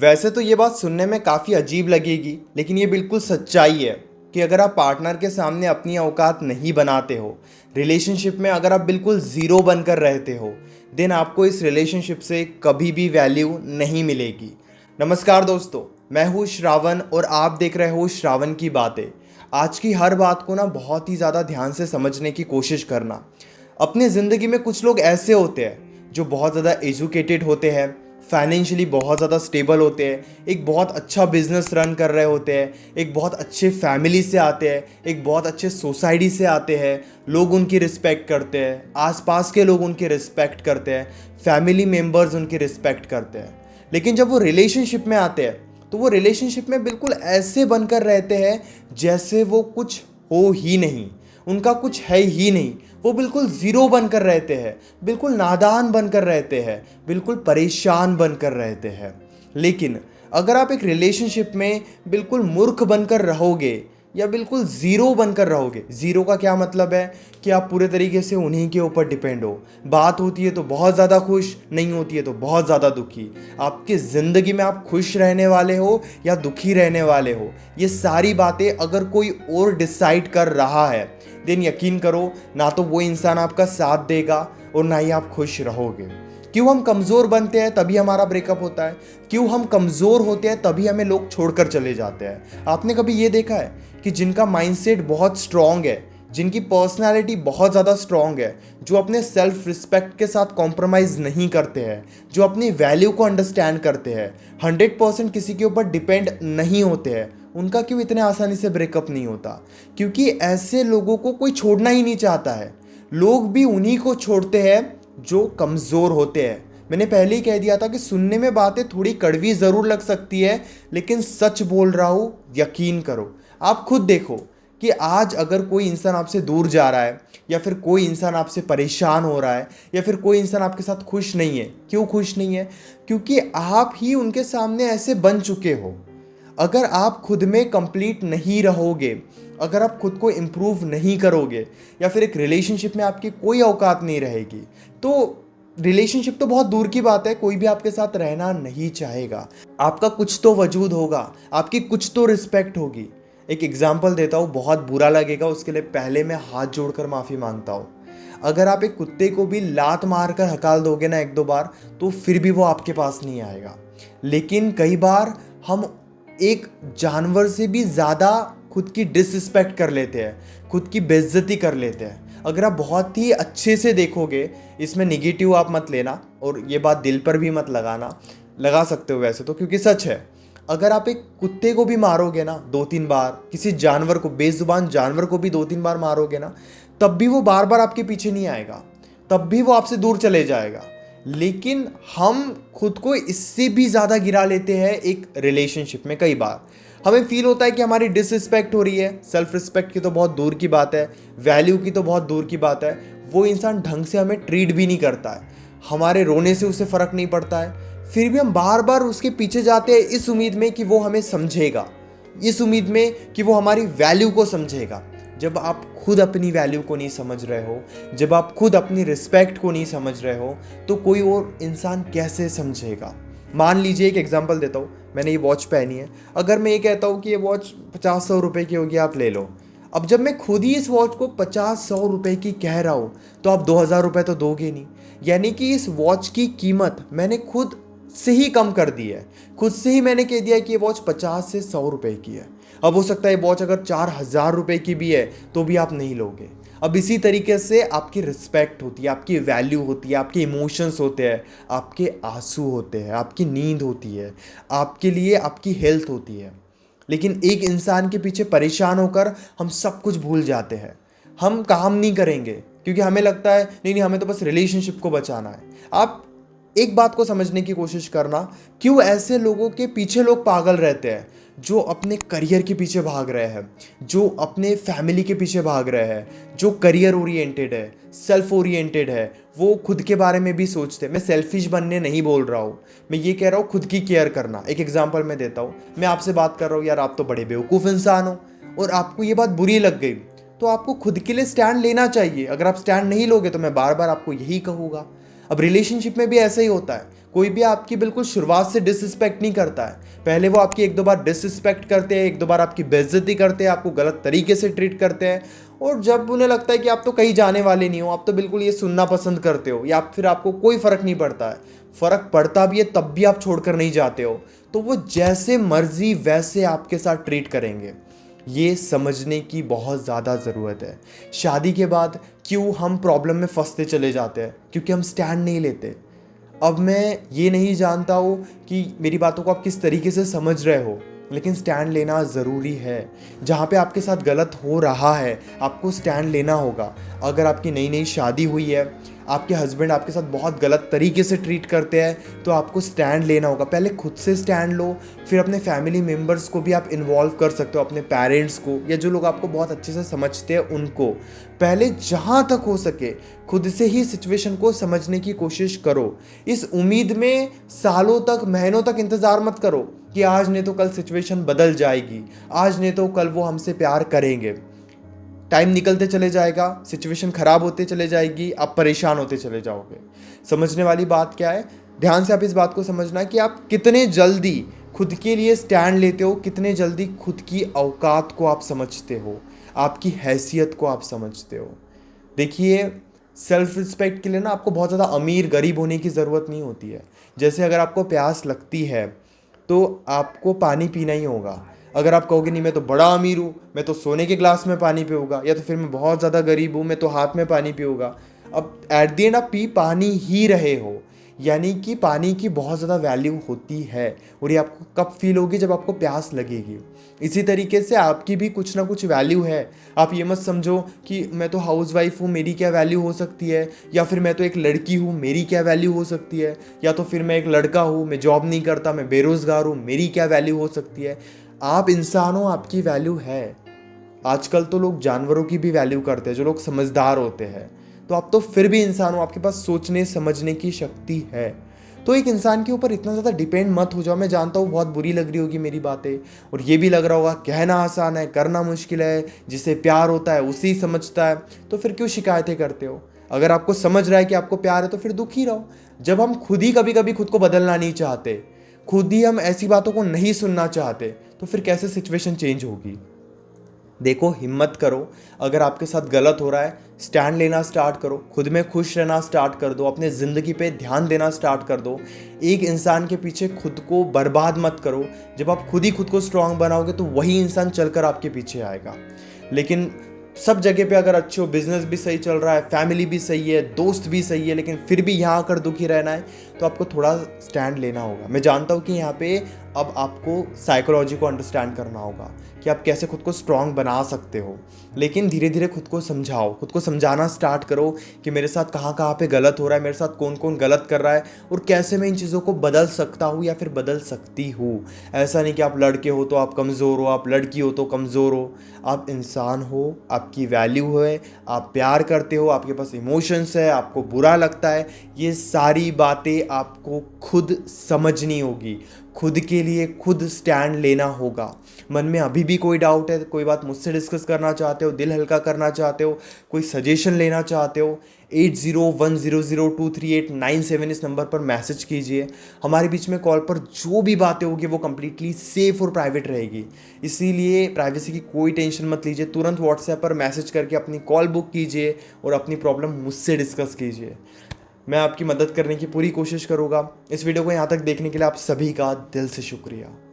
वैसे तो ये बात सुनने में काफ़ी अजीब लगेगी, लेकिन ये बिल्कुल सच्चाई है कि अगर आप पार्टनर के सामने अपनी औकात नहीं बनाते हो, रिलेशनशिप में अगर आप बिल्कुल ज़ीरो बनकर रहते हो, देन आपको इस रिलेशनशिप से कभी भी वैल्यू नहीं मिलेगी। नमस्कार दोस्तों, मैं हूँ श्रावण और आप देख रहे हो श्रावण की बातें। आज की हर बात को ना बहुत ही ज़्यादा ध्यान से समझने की कोशिश करना। अपनी ज़िंदगी में कुछ लोग ऐसे होते हैं जो बहुत ज़्यादा एजुकेटेड होते हैं, फाइनेंशियली बहुत ज़्यादा स्टेबल होते हैं, एक बहुत अच्छा बिजनेस रन कर रहे होते हैं, एक बहुत अच्छे फैमिली से आते हैं, एक बहुत अच्छे सोसाइटी से आते हैं, लोग उनकी रिस्पेक्ट करते हैं, आसपास के लोग उनकी रिस्पेक्ट करते हैं, फैमिली मेम्बर्स उनकी रिस्पेक्ट करते हैं। लेकिन जब वो रिलेशनशिप में आते हैं तो वो रिलेशनशिप में बिल्कुल ऐसे बनकर रहते हैं जैसे वो कुछ हो ही नहीं, उनका कुछ है ही नहीं। वो बिल्कुल ज़ीरो बनकर रहते हैं, बिल्कुल नादान बनकर रहते हैं, बिल्कुल परेशान बनकर रहते हैं। लेकिन अगर आप एक रिलेशनशिप में बिल्कुल मूर्ख बनकर रहोगे या बिल्कुल ज़ीरो बनकर रहोगे, ज़ीरो का क्या मतलब है कि आप पूरे तरीके से उन्हीं के ऊपर डिपेंड हो। बात होती है तो बहुत ज़्यादा खुश, नहीं होती है तो बहुत ज़्यादा दुखी। आपकी ज़िंदगी में आप खुश रहने वाले हो या दुखी रहने वाले हो, ये सारी बातें अगर कोई और डिसाइड कर रहा है, देन यकीन करो ना तो वो इंसान आपका साथ देगा और ना ही आप खुश रहोगे। क्यों हम कमज़ोर बनते हैं तभी हमारा ब्रेकअप होता है, क्यों हम कमज़ोर होते हैं तभी हमें लोग छोड़कर चले जाते हैं। आपने कभी ये देखा है कि जिनका माइंडसेट बहुत स्ट्रांग है, जिनकी पर्सनालिटी बहुत ज़्यादा स्ट्रांग है, जो अपने सेल्फ रिस्पेक्ट के साथ कॉम्प्रोमाइज़ नहीं करते हैं, जो अपनी वैल्यू को अंडरस्टैंड करते हैं, 100% किसी के ऊपर डिपेंड नहीं होते हैं, उनका क्यों इतने आसानी से ब्रेकअप नहीं होता? क्योंकि ऐसे लोगों को कोई छोड़ना ही नहीं चाहता है। लोग भी उन्हीं को छोड़ते हैं जो कमज़ोर होते हैं। मैंने पहले ही कह दिया था कि सुनने में बातें थोड़ी कड़वी ज़रूर लग सकती है, लेकिन सच बोल रहा हूँ, यकीन करो। आप खुद देखो कि आज अगर कोई इंसान आपसे दूर जा रहा है या फिर कोई इंसान आपसे परेशान हो रहा है या फिर कोई इंसान आपके साथ खुश नहीं है, क्यों खुश नहीं है? क्योंकि आप ही उनके सामने ऐसे बन चुके हो। अगर आप खुद में कंप्लीट नहीं रहोगे, अगर आप खुद को इम्प्रूव नहीं करोगे या फिर एक रिलेशनशिप में आपकी कोई औकात नहीं रहेगी, तो रिलेशनशिप तो बहुत दूर की बात है, कोई भी आपके साथ रहना नहीं चाहेगा। आपका कुछ तो वजूद होगा, आपकी कुछ तो रिस्पेक्ट होगी। एक एग्जाम्पल देता हूँ, बहुत बुरा लगेगा, उसके लिए पहले मैं हाथ जोड़कर माफ़ी मांगता हूँ। अगर आप एक कुत्ते को भी लात मार कर हकाल दोगे ना एक दो बार, तो फिर भी वो आपके पास नहीं आएगा। लेकिन कई बार हम एक जानवर से भी ज़्यादा खुद की डिसरिस्पेक्ट कर लेते हैं, खुद की बेइज्जती कर लेते हैं। अगर आप बहुत ही अच्छे से देखोगे, इसमें निगेटिव आप मत लेना और ये बात दिल पर भी मत लगाना, लगा सकते हो वैसे तो, क्योंकि सच है। अगर आप एक कुत्ते को भी मारोगे ना 2-3 बार, किसी जानवर को, बेजुबान जानवर को भी 2-3 बार मारोगे ना, तब भी वो बार बार आपके पीछे नहीं आएगा, तब भी वो आपसे दूर चले जाएगा। लेकिन हम खुद को इससे भी ज़्यादा गिरा लेते हैं एक रिलेशनशिप में। कई बार हमें फील होता है कि हमारी डिसरिस्पेक्ट हो रही है, सेल्फ रिस्पेक्ट की तो बहुत दूर की बात है, वैल्यू की तो बहुत दूर की बात है। वो इंसान ढंग से हमें ट्रीट भी नहीं करता है, हमारे रोने से उसे फ़र्क नहीं पड़ता है, फिर भी हम बार बार उसके पीछे जाते हैं इस उम्मीद में कि वो हमें समझेगा, इस उम्मीद में कि वो हमारी वैल्यू को समझेगा। जब आप खुद अपनी वैल्यू को नहीं समझ रहे हो, जब आप खुद अपनी रिस्पेक्ट को नहीं समझ रहे हो, तो कोई और इंसान कैसे समझेगा? मान लीजिए, एक एग्जांपल देता हूँ, मैंने ये वॉच पहनी है। अगर मैं ये कहता हूँ कि ये वॉच 50-100 रुपये की होगी, आप ले लो। अब जब मैं खुद ही इस वॉच को 50-100 रुपये की कह रहा हूँ, तो आप 2000 रुपये तो दोगे नहीं। यानी कि इस वॉच की कीमत मैंने खुद से ही कम कर दी है, खुद से ही मैंने कह दिया कि ये वॉच 50 से 100 रुपये की है। अब हो सकता है ये वॉच अगर 4000 रुपये की भी है तो भी आप नहीं लोगे। अब इसी तरीके से आपकी रिस्पेक्ट होती है, आपकी वैल्यू होती है, आपके इमोशंस होते हैं, आपके आंसू होते हैं, आपकी नींद होती है, आपके लिए आपकी हेल्थ होती है। लेकिन एक इंसान के पीछे परेशान होकर हम सब कुछ भूल जाते हैं, हम काम नहीं करेंगे क्योंकि हमें लगता है नहीं नहीं, हमें तो बस रिलेशनशिप को बचाना है। आप एक बात को समझने की कोशिश करना, क्यों ऐसे लोगों के पीछे लोग पागल रहते हैं जो अपने करियर के पीछे भाग रहे हैं, जो अपने फैमिली के पीछे भाग रहे हैं, जो करियर ओरिएंटेड है, सेल्फ ओरिएंटेड है, वो खुद के बारे में भी सोचते हैं। मैं सेल्फिश बनने नहीं बोल रहा हूँ, मैं ये कह रहा हूँ खुद की केयर करना। एक एग्जांपल मैं देता हूँ, मैं आपसे बात कर रहा हूँ, यार आप तो बड़े बेवकूफ़ इंसान हो, और आपको ये बात बुरी लग गई, तो आपको खुद के लिए स्टैंड लेना चाहिए। अगर आप स्टैंड नहीं लोगे तो मैं बार बार आपको यही कहूँगा। अब रिलेशनशिप में भी ऐसा ही होता है, कोई भी आपकी बिल्कुल शुरुआत से डिसरिस्पेक्ट नहीं करता है। पहले वो आपकी एक दो बार डिसरिस्पेक्ट करते हैं, एक दो बार आपकी बेइज्जती करते हैं, आपको गलत तरीके से ट्रीट करते हैं, और जब उन्हें लगता है कि आप तो कहीं जाने वाले नहीं हो, आप तो बिल्कुल ये सुनना पसंद करते हो, या फिर आपको कोई फ़र्क नहीं पड़ता है, फ़र्क पड़ता भी है तब भी आप छोड़कर नहीं जाते हो, तो वो जैसे मर्जी वैसे आपके साथ ट्रीट करेंगे। ये समझने की बहुत ज़्यादा ज़रूरत है। शादी के बाद क्यों हम प्रॉब्लम में फंसते चले जाते हैं? क्योंकि हम स्टैंड नहीं लेते। अब मैं ये नहीं जानता हूँ कि मेरी बातों को आप किस तरीके से समझ रहे हो, लेकिन स्टैंड लेना ज़रूरी है। जहाँ पे आपके साथ गलत हो रहा है आपको स्टैंड लेना होगा। अगर आपकी नई नई शादी हुई है, आपके हस्बैंड आपके साथ बहुत गलत तरीके से ट्रीट करते हैं, तो आपको स्टैंड लेना होगा। पहले खुद से स्टैंड लो, फिर अपने फैमिली मेम्बर्स को भी आप इन्वॉल्व कर सकते हो, अपने पेरेंट्स को, या जो लोग आपको बहुत अच्छे से समझते हैं उनको। पहले जहाँ तक हो सके खुद से ही सिचुएशन को समझने की कोशिश करो। इस उम्मीद में सालों तक, महीनों तक इंतज़ार मत करो कि आज नहीं तो कल सिचुएशन बदल जाएगी, आज नहीं तो कल वो हमसे प्यार करेंगे। टाइम निकलते चले जाएगा, सिचुएशन ख़राब होते चले जाएगी, आप परेशान होते चले जाओगे। समझने वाली बात क्या है, ध्यान से आप इस बात को समझना कि आप कितने जल्दी खुद के लिए स्टैंड लेते हो, कितने जल्दी खुद की औकात को आप समझते हो, आपकी हैसियत को आप समझते हो। देखिए, सेल्फ रिस्पेक्ट के लिए ना आपको बहुत ज़्यादा अमीर गरीब होने की ज़रूरत नहीं होती है। जैसे अगर आपको प्यास लगती है तो आपको पानी पीना ही होगा। अगर आप कहोगे नहीं मैं तो बड़ा अमीर हूँ, मैं तो सोने के ग्लास में पानी पीऊँगा, या तो फिर मैं बहुत ज़्यादा गरीब हूँ, मैं तो हाथ में पानी पीऊँगा। अब एट द एंड आप पी पानी ही रहे हो, यानी कि पानी की बहुत ज़्यादा वैल्यू होती है, और ये आपको कब फील होगी, जब आपको प्यास लगेगी। इसी तरीके से आपकी भी कुछ ना कुछ वैल्यू है। आप ये मत समझो कि मैं तो हाउस वाइफ हूँ, मेरी क्या वैल्यू हो सकती है, या फिर मैं तो एक लड़की हूँ, मेरी क्या वैल्यू हो सकती है, या तो फिर मैं एक लड़का हूँ, मैं जॉब नहीं करता, मैं बेरोज़गार हूँ, मेरी क्या वैल्यू हो सकती है। आप इंसान हो, आपकी वैल्यू है। आजकल तो लोग जानवरों की भी वैल्यू करते हैं, जो लोग समझदार होते हैं। तो आप तो फिर भी इंसान हो, आपके पास सोचने समझने की शक्ति है। तो एक इंसान के ऊपर इतना ज़्यादा डिपेंड मत हो जाओ। मैं जानता हूँ बहुत बुरी लग रही होगी मेरी बातें, और ये भी लग रहा होगा कहना आसान है करना मुश्किल है, जिसे प्यार होता है उसी समझता है, तो फिर क्यों शिकायतें करते हो? अगर आपको समझ रहा है कि आपको प्यार है तो फिर दुखी रहो। जब हम खुद ही कभी कभी खुद को बदलना नहीं चाहते, खुद ही हम ऐसी बातों को नहीं सुनना चाहते, तो फिर कैसे सिचुएशन चेंज होगी? देखो, हिम्मत करो। अगर आपके साथ गलत हो रहा है, स्टैंड लेना स्टार्ट करो, खुद में खुश रहना स्टार्ट कर दो, अपने ज़िंदगी पे ध्यान देना स्टार्ट कर दो। एक इंसान के पीछे खुद को बर्बाद मत करो। जब आप खुद ही खुद को स्ट्रांग बनाओगे तो वही इंसान चलकर आपके पीछे आएगा। लेकिन सब जगह पे अगर अच्छे हो, बिजनेस भी सही चल रहा है, फैमिली भी सही है, दोस्त भी सही है, लेकिन फिर भी यहाँ आकर दुखी रहना है, तो आपको थोड़ा स्टैंड लेना होगा। मैं जानता हूँ कि यहाँ पे अब आपको साइकोलॉजी को अंडरस्टैंड करना होगा कि आप कैसे खुद को स्ट्रांग बना सकते हो, लेकिन धीरे धीरे खुद को समझाओ, खुद को समझाना स्टार्ट करो कि मेरे साथ कहाँ कहाँ पे गलत हो रहा है, मेरे साथ कौन कौन गलत कर रहा है, और कैसे मैं इन चीज़ों को बदल सकता हूँ या फिर बदल सकती हूँ। ऐसा नहीं कि आप लड़के हो तो आप कमज़ोर हो, आप लड़की हो तो कमज़ोर हो। आप इंसान हो, आपकी वैल्यू है, आप प्यार करते हो, आपके पास इमोशंस है, आपको बुरा लगता है। ये सारी बातें आपको खुद समझनी होगी, खुद के लिए खुद स्टैंड लेना होगा। मन में अभी भी कोई डाउट है, कोई बात मुझसे डिस्कस करना चाहते हो, दिल हल्का करना चाहते हो, कोई सजेशन लेना चाहते हो, 8010023897 इस नंबर पर मैसेज कीजिए। हमारे बीच में कॉल पर जो भी बातें होगी वो कम्प्लीटली सेफ़ और प्राइवेट रहेगी, इसीलिए प्राइवेसी की कोई टेंशन मत लीजिए। तुरंत व्हाट्सएप पर मैसेज करके अपनी कॉल बुक कीजिए और अपनी प्रॉब्लम मुझसे डिस्कस कीजिए। मैं आपकी मदद करने की पूरी कोशिश करूँगा। इस वीडियो को यहाँ तक देखने के लिए आप सभी का दिल से शुक्रिया।